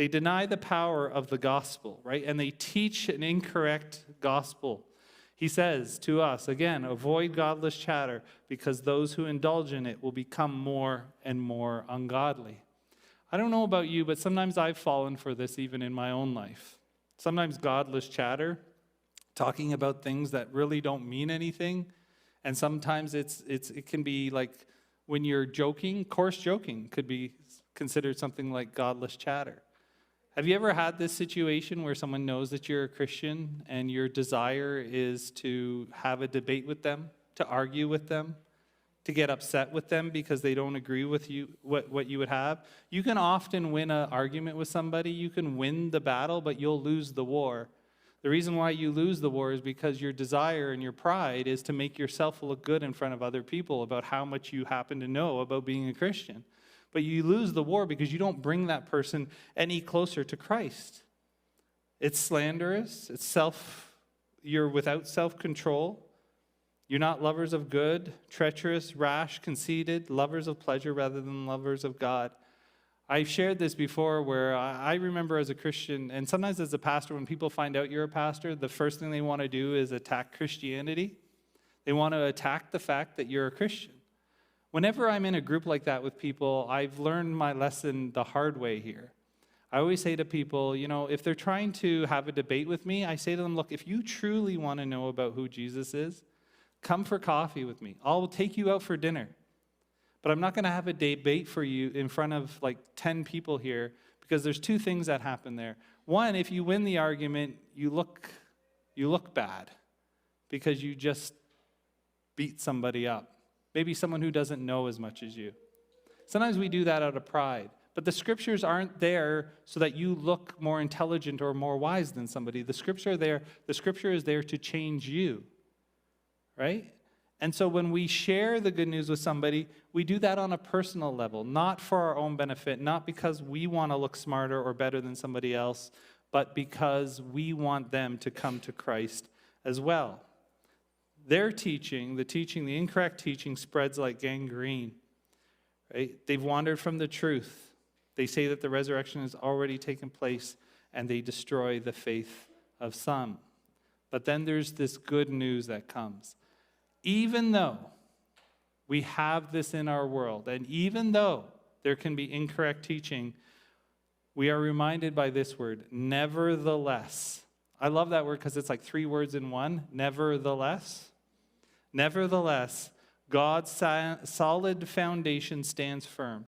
They deny the power of the gospel, right? And they teach an incorrect gospel. He says to us, again, avoid godless chatter because those who indulge in it will become more and more ungodly. I don't know about you, but sometimes I've fallen for this even in my own life. Sometimes godless chatter, talking about things that really don't mean anything. And sometimes it can be like when you're joking, coarse joking could be considered something like godless chatter. Have you ever had this situation where someone knows that you're a Christian and your desire is to have a debate with them, to argue with them, to get upset with them because they don't agree with you, what you would have? You can often win an argument with somebody. You can win the battle, but you'll lose the war. The reason why you lose the war is because your desire and your pride is to make yourself look good in front of other people about how much you happen to know about being a Christian. But you lose the war because you don't bring that person any closer to Christ. It's slanderous. You're without self-control. You're not lovers of good, treacherous, rash, conceited, lovers of pleasure rather than lovers of God. I've shared this before where I remember as a Christian, and sometimes as a pastor, when people find out you're a pastor, the first thing they want to do is attack Christianity. They want to attack the fact that you're a Christian. Whenever I'm in a group like that with people, I've learned my lesson the hard way here. I always say to people, if they're trying to have a debate with me, I say to them, look, if you truly want to know about who Jesus is, come for coffee with me. I'll take you out for dinner. But I'm not going to have a debate for you in front of like 10 people here because there's two things that happen there. One, if you win the argument, you look bad because you just beat somebody up. Maybe someone who doesn't know as much as you. Sometimes we do that out of pride. But the scriptures aren't there so that you look more intelligent or more wise than somebody. The scripture is there to change you. Right? And so when we share the good news with somebody, we do that on a personal level, not for our own benefit, not because we want to look smarter or better than somebody else, but because we want them to come to Christ as well. Their teaching, the incorrect teaching spreads like gangrene. Right? They've wandered from the truth. They say that the resurrection has already taken place, and they destroy the faith of some. But then there's this good news that comes. Even though we have this in our world, and even though there can be incorrect teaching, we are reminded by this word, nevertheless. I love that word because it's like 3 words in one, nevertheless. Nevertheless, God's solid foundation stands firm.